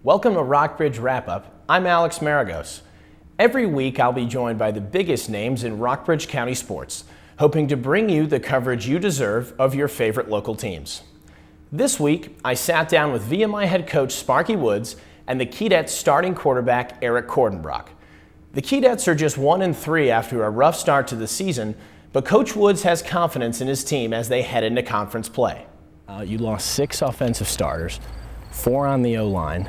Welcome to Rockbridge Wrap-Up. I'm Alex Maragos. Every week I'll be joined by the biggest names in Rockbridge County sports, hoping to bring you the coverage you deserve of your favorite local teams. This week I sat down with VMI head coach Sparky Woods and the Keydets starting quarterback Eric Cordin. The Keydets are just 1-3 after a rough start to the season, but Coach Woods has confidence in his team as they head into conference play. You lost 6 offensive starters, 4 on the O-line,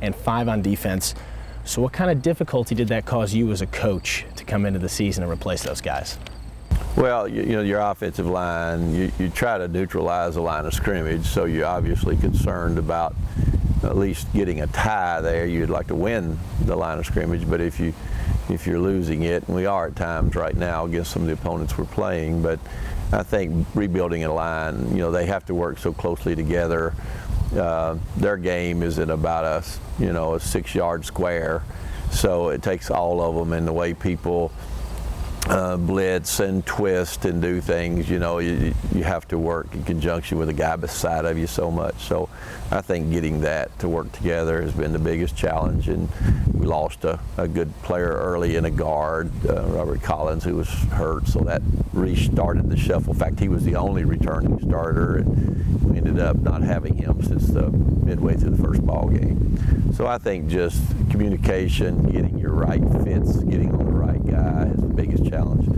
and 5 on defense. So what kind of difficulty did that cause you as a coach to come into the season and replace those guys? Well, you know, your offensive line, you try to neutralize the line of scrimmage, so you're obviously concerned about at least getting a tie there. You'd like to win the line of scrimmage, but if you're losing it, and we are at times right now against some of the opponents we're playing, but I think rebuilding a line, you know, they have to work so closely together. Their game is in about a 6-yard square, so it takes all of them, and the way people blitz and twist and do things, you know, you have to work in conjunction with the guy beside of you so much. So I think getting that to work together has been the biggest challenge, and we lost a good player early in a guard, Robert Collins, who was hurt, so that restarted the shuffle. In fact, he was the only returning starter, and we ended up not having him since the midway through the first ball game. So I think just communication, getting your right fits, getting on the right guy is the biggest challenge.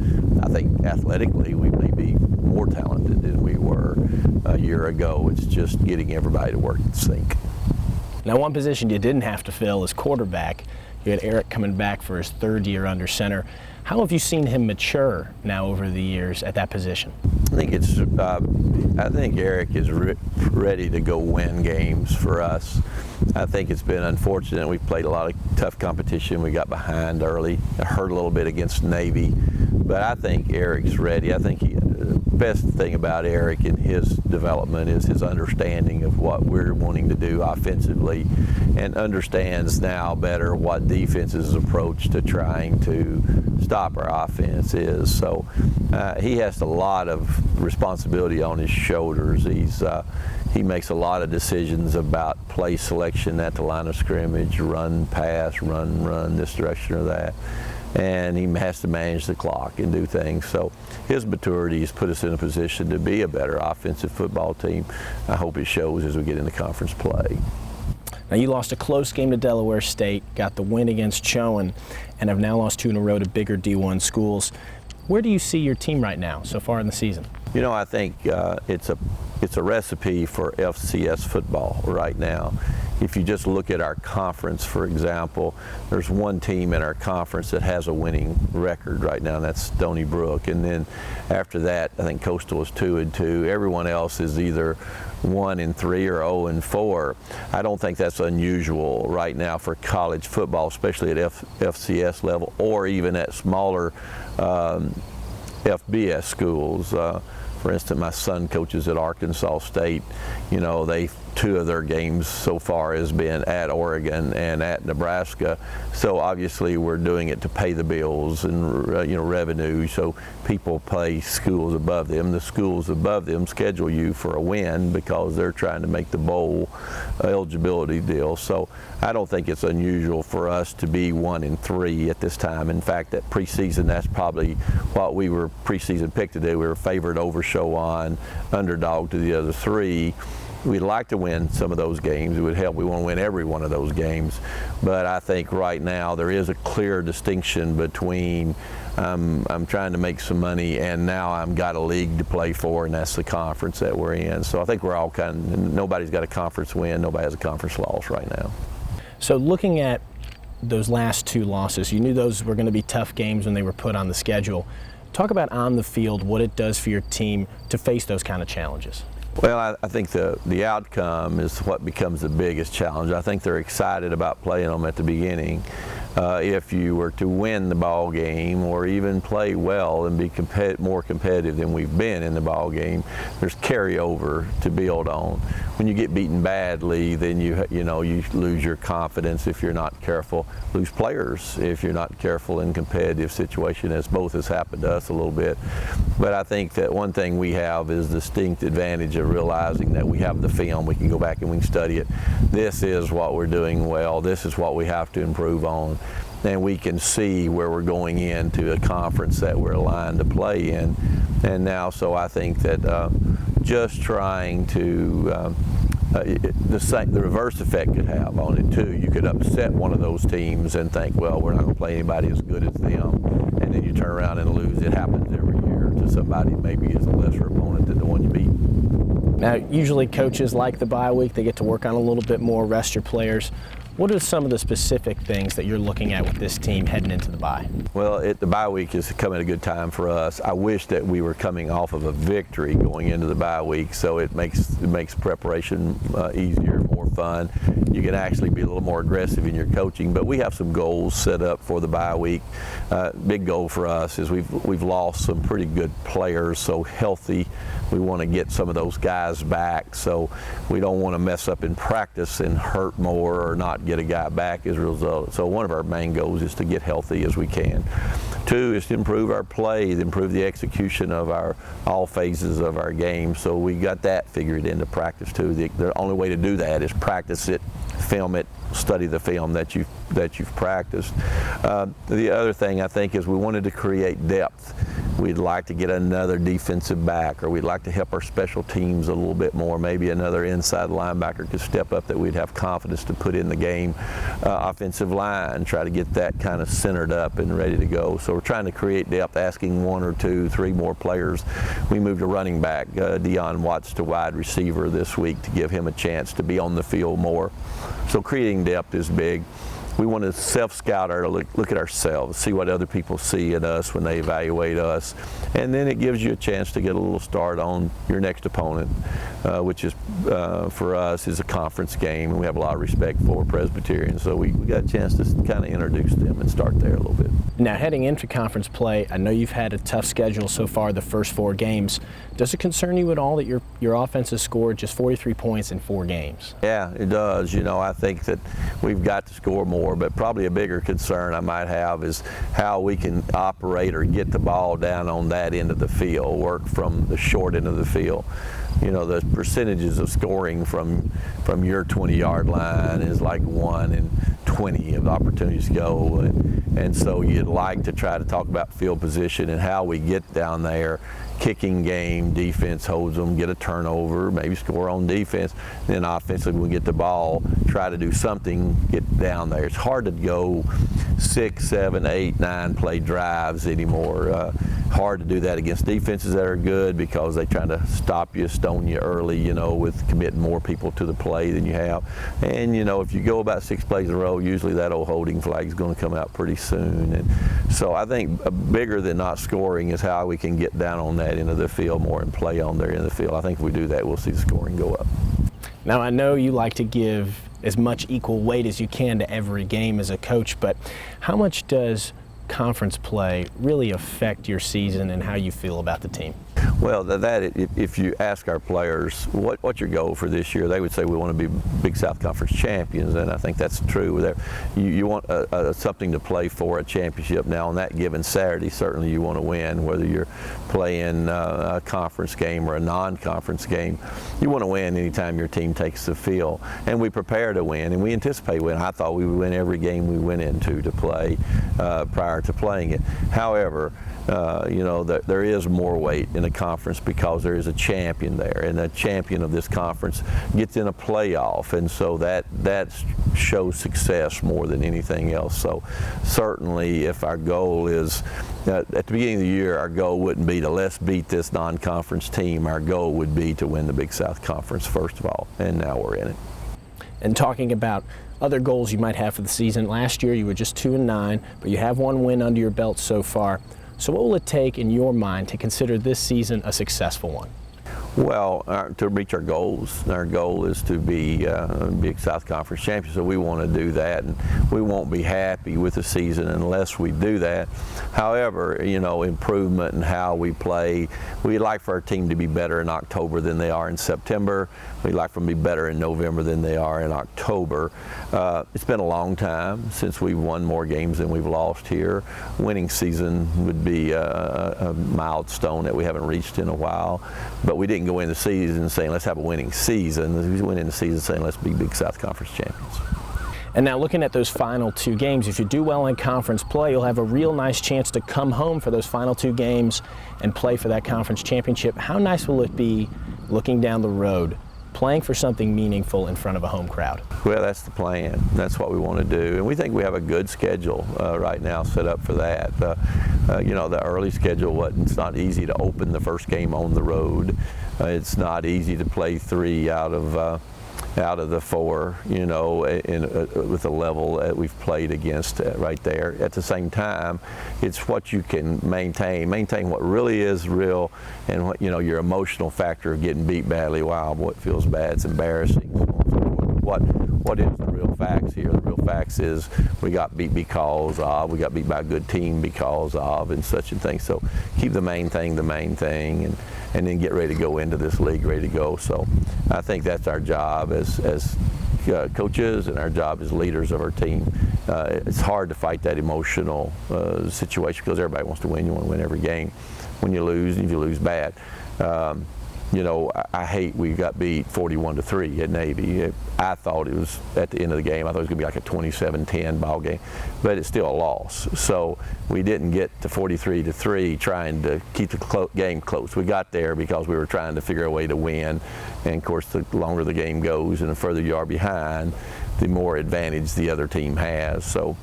I think athletically we may be more talented than we were a year ago. It's just getting everybody to work in sync. Now, one position you didn't have to fill is quarterback. You had Eric coming back for his 3rd year under center. How have you seen him mature now over the years at that position? I think Eric is ready to go win games for us. I think it's been unfortunate. We've played a lot of tough competition. We got behind early. It hurt a little bit against Navy, but I think Eric's ready. I think the best thing about Eric and his development is his understanding of what we're wanting to do offensively, and understands now better what defense's approach to trying to stop our offense is. So he has a lot of responsibility on his shoulders. He makes a lot of decisions about play selection at the line of scrimmage, run, pass, run this direction or that. And he has to manage the clock and do things. So his maturity has put us in a position to be a better offensive football team. I hope it shows as we get into conference play. Now, you lost a close game to Delaware State, got the win against Chowan, and have now lost 2 in a row to bigger D1 schools. Where do you see your team right now so far in the season? You know, I think it's a recipe for FCS football right now. If you just look at our conference, for example, there's one team in our conference that has a winning record right now, and that's Stony Brook. And then after that, I think Coastal is 2-2. Everyone else is either 1-3 or 0-4. I don't think that's unusual right now for college football, especially at FCS level, or even at smaller FBS schools. For instance, my son coaches at Arkansas State. You know, 2 of their games so far has been at Oregon and at Nebraska. So obviously we're doing it to pay the bills and revenue. So people play schools above them. The schools above them schedule you for a win because they're trying to make the bowl eligibility deal. So I don't think it's unusual for us to be 1-3 at this time. In fact, at preseason, that's probably what we were preseason picked to do. We were favored over Chowan, underdog to the other 3. We'd like to win some of those games. It would help. We want to win every one of those games. But I think right now there is a clear distinction between I'm trying to make some money and now I've got a league to play for, and that's the conference that we're in. So I think we're all nobody's got a conference win, nobody has a conference loss right now. So looking at those last 2 losses, you knew those were going to be tough games when they were put on the schedule. Talk about on the field what it does for your team to face those kind of challenges. Well, I think the outcome is what becomes the biggest challenge. I think they're excited about playing them at the beginning. If you were to win the ball game or even play well and be more competitive than we've been in the ball game, there's carryover to build on. when you get beaten badly, then you lose your confidence if you're not careful, lose players if you're not careful in competitive situation, as both has happened to us a little bit. But I think that one thing we have is the distinct advantage of realizing that we have the film, we can go back and we can study it. This is what we're doing well, this is what we have to improve on. And we can see where we're going into a conference that we're aligned to play in. And now, so I think that just trying to, the reverse effect could have on it too. You could upset one of those teams and think, well, we're not going to play anybody as good as them. And then you turn around and lose. It happens every year to somebody maybe is a lesser opponent than the one you beat. Now, usually coaches like the bye week. They get to work on a little bit more, rest your players. What are some of the specific things that you're looking at with this team heading into the bye? Well, the bye week is coming at a good time for us. I wish that we were coming off of a victory going into the bye week, so it makes preparation easier, more fun. You can actually be a little more aggressive in your coaching, but we have some goals set up for the bye week. Big goal for us is we've lost some pretty good players, so healthy. We want to get some of those guys back, so we don't want to mess up in practice and hurt more or not get a guy back as a result. So one of our main goals is to get healthy as we can. Two is to improve our play, to improve the execution of all phases of our game. So we got that figured into practice too. The only way to do that is practice it, film it, study the film that you've practiced. The other thing I think is we wanted to create depth. We'd like to get another defensive back, or we'd like to help our special teams a little bit more. Maybe another inside linebacker could step up that we'd have confidence to put in the game. Offensive line, try to get that kind of centered up and ready to go. So we're trying to create depth, asking 1 or 2, 3 more players. We moved a running back, Deion Watts, to wide receiver this week to give him a chance to be on the field more. So creating depth is big. We want to self-scout, look at ourselves, see what other people see in us when they evaluate us. And then it gives you a chance to get a little start on your next opponent, which is, for us, is a conference game. And we have a lot of respect for Presbyterian. So we got a chance to kind of introduce them and start there a little bit. Now, heading into conference play, I know you've had a tough schedule so far the first 4 games. Does it concern you at all that your offense has scored just 43 points in 4 games? Yeah, it does. I think that we've got to score more, but probably a bigger concern I might have is how we can operate or get the ball down on that end of the field, work from the short end of the field. The percentages of scoring from your 20-yard line is like 1 in 20 of opportunities to go. And so you'd like to try to talk about field position and how we get down there. Kicking game, defense holds them, get a turnover, maybe score on defense. Then offensively, we get the ball, try to do something, get down there. It's hard to go 6, 7, 8, 9 play drives anymore. Hard to do that against defenses that are good because they try to stop you, stone you early, with committing more people to the play than you have. And, if you go about 6 plays in a row, usually that old holding flag is going to come out pretty soon. And so I think bigger than not scoring is how we can get down on that end of the field more and play on their end of the field. I think if we do that, we'll see the scoring go up. Now, I know you like to give as much equal weight as you can to every game as a coach, but how much does conference play really affect your season and how you feel about the team? Well, if you ask our players what's your goal for this year, they would say we want to be Big South Conference champions, and I think that's true. You want something to play for, a championship. Now, on that given Saturday, certainly you want to win, whether you're playing a conference game or a non-conference game. You want to win anytime your team takes the field, and we prepare to win, and we anticipate winning. I thought we would win every game we went into to play prior to playing it. However, there is more weight in a conference because there is a champion there, and the champion of this conference gets in a playoff, and so that shows success more than anything else. So certainly if our goal is, at the beginning of the year, our goal wouldn't be to let's beat this non-conference team. Our goal would be to win the Big South Conference first of all, and now we're in it. And talking about other goals you might have for the season, last year you were just 2-9, but you have 1 win under your belt so far. So what will it take in your mind to consider this season a successful one? Well, to reach our goals. Our goal is to be Big South Conference champions, so we want to do that, and we won't be happy with the season unless we do that. However, you know, improvement in how we play. We'd like for our team to be better in October than they are in September. We'd like for them to be better in November than they are in October. It's been a long time since we've won more games than we've lost here. Winning season would be a milestone that we haven't reached in a while, but we didn't go into the season saying let's have a winning season. We went into the season saying let's be Big South Conference champions. And now looking at those final 2 games, if you do well in conference play, you'll have a real nice chance to come home for those final 2 games and play for that conference championship. How nice will it be looking down the road, playing for something meaningful in front of a home crowd? Well, that's the plan. That's what we want to do. And we think we have a good schedule right now set up for that. You know, the early schedule, it's not easy to open the first game on the road. It's not easy to play 3 out of the 4, you know, with the level that we've played against right there. At the same time, it's what you can maintain what really is real, and what, you know, your emotional factor of getting beat badly. Wow, boy, it feels bad, it's embarrassing. What is the real facts here? The real facts is we got beat because of, we got beat by a good team because of, and such and things. So keep the main thing, and then get ready to go into this league, ready to go. So I think that's our job as coaches, and our job as leaders of our team. It's hard to fight that emotional situation because everybody wants to win. You want to win every game. When you lose, if you lose bad. You know, I hate we got beat 41-3 at Navy. I thought it was at the end of the game. I thought it was going to be like a 27-10 ball game, but it's still a loss. So we didn't get to 43-3 trying to keep the game close. We got there because we were trying to figure a way to win. And of course, the longer the game goes and the further you are behind, the more advantage the other team has. So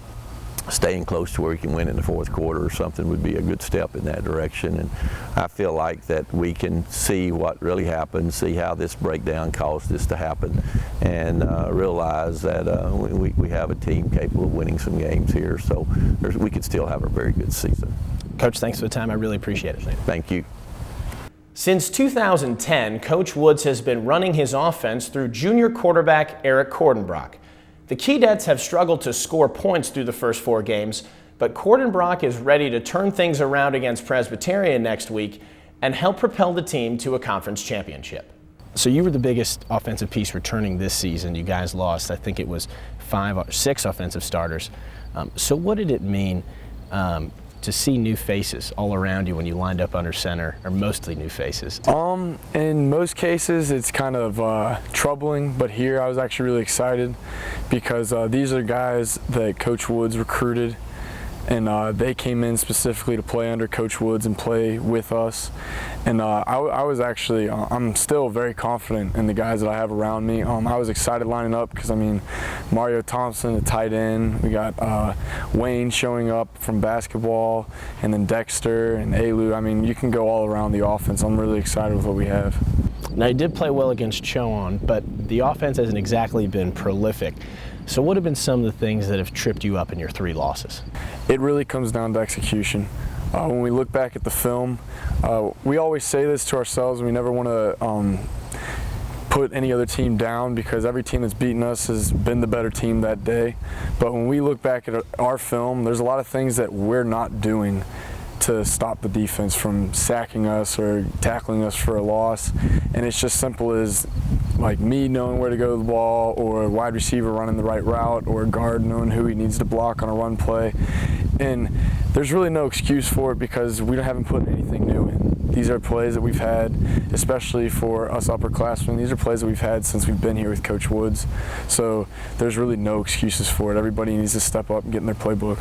staying close to where we can win in the 4th quarter or something would be a good step in that direction. And I feel like that we can see what really happened, see how this breakdown caused this to happen, and realize that we have a team capable of winning some games here. So we could still have a very good season. Coach, thanks for the time. I really appreciate it. Thank you. Since 2010, Coach Woods has been running his offense through junior quarterback Eric Cordin. The Keydets have struggled to score points through the first 4 games, but Cordin is ready to turn things around against Presbyterian next week and help propel the team to a conference championship. So you were the biggest offensive piece returning this season. You guys lost, I think it was 5 or 6 offensive starters. So what did it mean to see new faces all around you when you lined up under center, or mostly new faces? In most cases it's kind of troubling, but here I was actually really excited because these are guys that Coach Woods recruited, and they came in specifically to play under Coach Woods and play with us. And I was actually, I'm still very confident in the guys that I have around me. I was excited lining up because, I mean, Mario Thompson, the tight end, we got Wayne showing up from basketball, and then Dexter and Alu. I mean, you can go all around the offense. I'm really excited with what we have. Now, you did play well against Chowan, but the offense hasn't exactly been prolific. So what have been some of the things that have tripped you up in your 3 losses? It really comes down to execution. When we look back at the film, we always say this to ourselves. We never want to put any other team down because every team that's beaten us has been the better team that day. But when we look back at our film, there's a lot of things that we're not doing to stop the defense from sacking us or tackling us for a loss. And it's just simple as like me knowing where to go with the ball, or a wide receiver running the right route, or a guard knowing who he needs to block on a run play. And there's really no excuse for it because we haven't put anything new in. These are plays that we've had, especially for us upperclassmen. These are plays that we've had since we've been here with Coach Woods. So there's really no excuses for it. Everybody needs to step up and get in their playbook.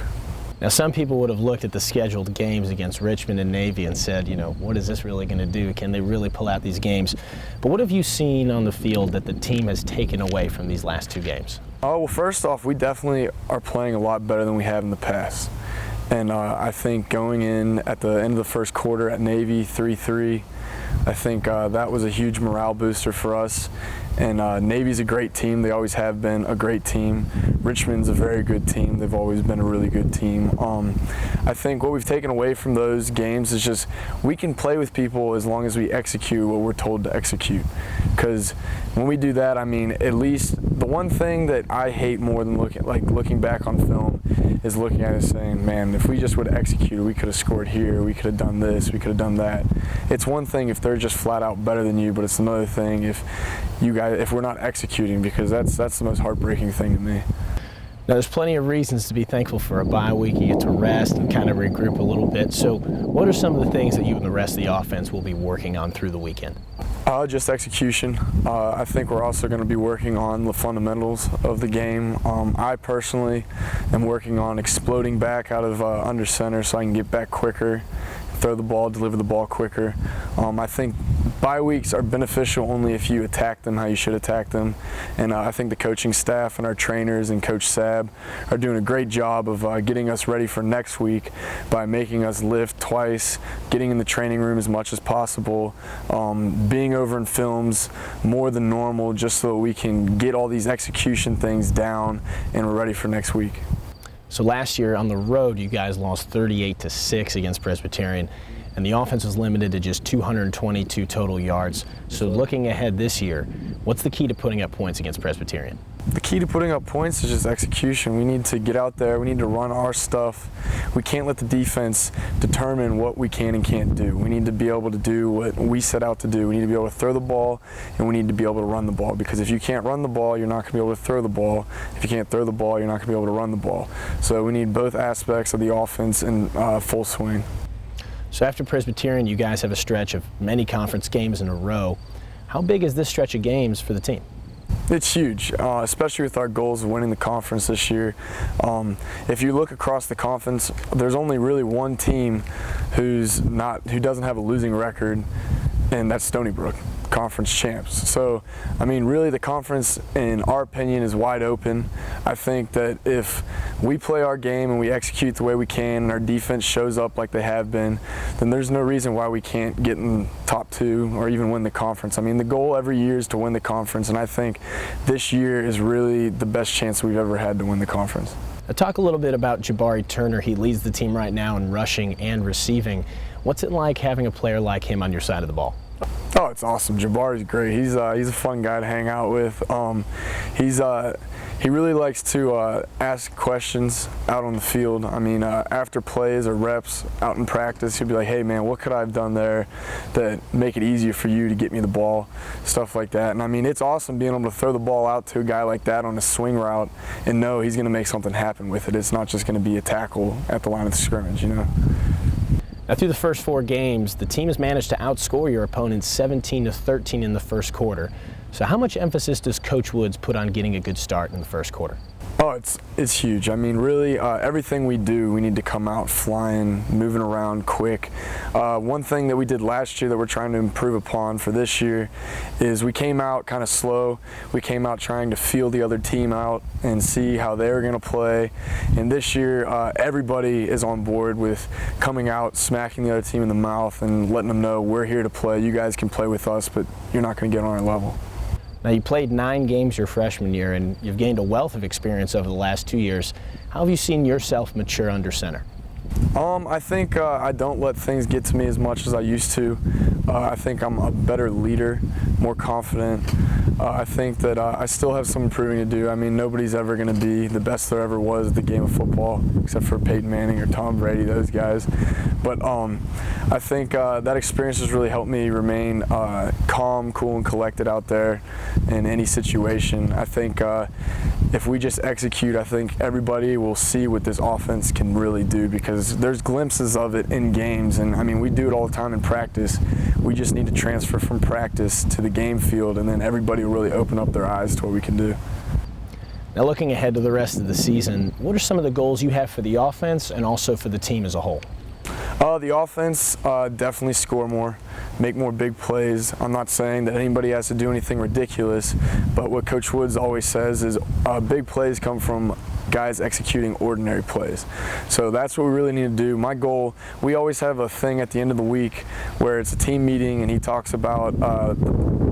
Now, some people would have looked at the scheduled games against Richmond and Navy and said, you know, what is this really going to do? Can they really pull out these games? But what have you seen on the field that the team has taken away from these last 2 games? Oh, well, first off, we definitely are playing a lot better than we have in the past. And I think going in at the end of the first quarter at Navy 3-3, I think that was a huge morale booster for us. And Navy's a great team. They always have been a great team. Richmond's a very good team. They've always been a really good team. I think what we've taken away from those games is just we can play with people as long as we execute what we're told to execute. Because when we do that, I mean, at least the one thing that I hate more than looking back on film is looking at it and saying, man, if we just would have executed, we could have scored here, we could have done this, we could have done that. It's one thing if they're just flat out better than you, but it's another thing if we're not executing, because that's the most heartbreaking thing to me. Now, there's plenty of reasons to be thankful for a bye week. You get to rest and kind of regroup a little bit. So what are some of the things that you and the rest of the offense will be working on through the weekend? Just execution. I think we're also going to be working on the fundamentals of the game. I personally am working on exploding back out of under center so I can get back quicker, throw the ball, deliver the ball quicker. I think bye weeks are beneficial only if you attack them how you should attack them. And I think the coaching staff and our trainers and Coach Sab are doing a great job of getting us ready for next week by making us lift twice, getting in the training room as much as possible, being over in films more than normal just so we can get all these execution things down and we're ready for next week. So last year on the road, you guys lost 38-6 against Presbyterian, and the offense was limited to just 222 total yards. So looking ahead this year, what's the key to putting up points against Presbyterian? The key to putting up points is just execution. We need to get out there. We need to run our stuff. We can't let the defense determine what we can and can't do. We need to be able to do what we set out to do. We need to be able to throw the ball, and we need to be able to run the ball, because if you can't run the ball, you're not going to be able to throw the ball. If you can't throw the ball, you're not going to be able to run the ball. So we need both aspects of the offense in full swing. So after Presbyterian, you guys have a stretch of many conference games in a row. How big is this stretch of games for the team? It's huge, especially with our goals of winning the conference this year. If you look across the conference, there's only really one team who doesn't have a losing record, and that's Stony Brook, conference champs. So, I mean, really the conference, in our opinion, is wide open. I think that if we play our game and we execute the way we can and our defense shows up like they have been, then there's no reason why we can't get in top two or even win the conference. I mean, the goal every year is to win the conference, and I think this year is really the best chance we've ever had to win the conference. Now, talk a little bit about Jabari Turner. He leads the team right now in rushing and receiving. What's it like having a player like him on your side of the ball? Oh, it's awesome. Jabari's great. He's a fun guy to hang out with. He really likes to ask questions out on the field. I mean, after plays or reps out in practice, he'll be like, hey man, what could I have done there that make it easier for you to get me the ball, stuff like that. And I mean, it's awesome being able to throw the ball out to a guy like that on a swing route and know he's going to make something happen with it. It's not just going to be a tackle at the line of scrimmage, you know. Now, through the first 4 games, the team has managed to outscore your opponents 17-13 in the first quarter. So how much emphasis does Coach Woods put on getting a good start in the first quarter? Oh, it's huge. I mean, really, everything we do, we need to come out flying, moving around quick. One thing that we did last year that we're trying to improve upon for this year is we came out kind of slow. We came out trying to feel the other team out and see how they were going to play. And this year, everybody is on board with coming out, smacking the other team in the mouth and letting them know we're here to play. You guys can play with us, but you're not going to get on our level. Now, you played 9 games your freshman year, and you've gained a wealth of experience over the last 2 years. How have you seen yourself mature under center? I think I don't let things get to me as much as I used to. I think I'm a better leader, more confident. I think that I still have some improving to do. I mean, nobody's ever going to be the best there ever was at the game of football, except for Peyton Manning or Tom Brady, those guys. But I think that experience has really helped me remain calm, cool, and collected out there in any situation. I think if we just execute, I think everybody will see what this offense can really do, because there's glimpses of it in games, and I mean, we do it all the time in practice. We just need to transfer from practice to the game field, and then everybody will really open up their eyes to what we can do. Now, looking ahead to the rest of the season, what are some of the goals you have for the offense and also for the team as a whole? The offense, definitely score more, make more big plays. I'm not saying that anybody has to do anything ridiculous, but what Coach Woods always says is big plays come from guys executing ordinary plays. So that's what we really need to do. My goal, we always have a thing at the end of the week where it's a team meeting and he talks about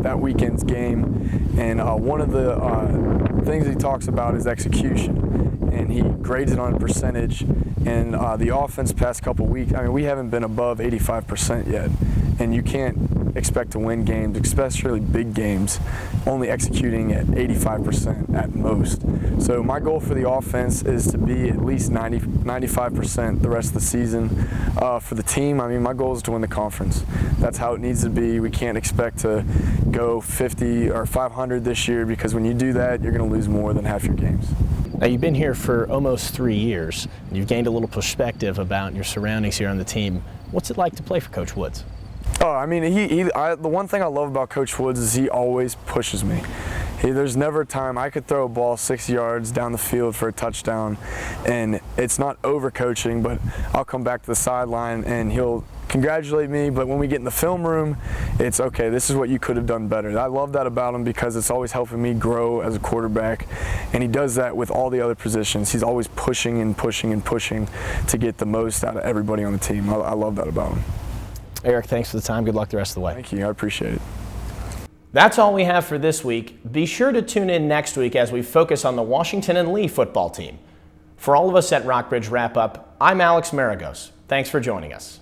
that weekend's game, and one of the things he talks about is execution, and he grades it on a percentage. And the offense past couple weeks, I mean, we haven't been above 85% yet, and you can't expect to win games, especially big games, only executing at 85% at most. So my goal for the offense is to be at least 95% the rest of the season. For the team, I mean, my goal is to win the conference. That's how it needs to be. We can't expect to go 50 or 500 this year, because when you do that, you're going to lose more than half your games. Now, you've been here for almost 3 years. You've gained a little perspective about your surroundings here on the team. What's it like to play for Coach Woods? Oh, I mean, the one thing I love about Coach Woods is he always pushes me. There's never a time I could throw a ball 6 yards down the field for a touchdown, and it's not over-coaching, but I'll come back to the sideline and he'll congratulate me, but when we get in the film room, it's okay, this is what you could have done better. I love that about him because it's always helping me grow as a quarterback, and he does that with all the other positions. He's always pushing and pushing and pushing to get the most out of everybody on the team. I love that about him. Eric, thanks for the time. Good luck the rest of the way. Thank you. I appreciate it. That's all we have for this week. Be sure to tune in next week as we focus on the Washington and Lee football team. For all of us at Rockbridge Wrap Up, I'm Alex Maragos. Thanks for joining us.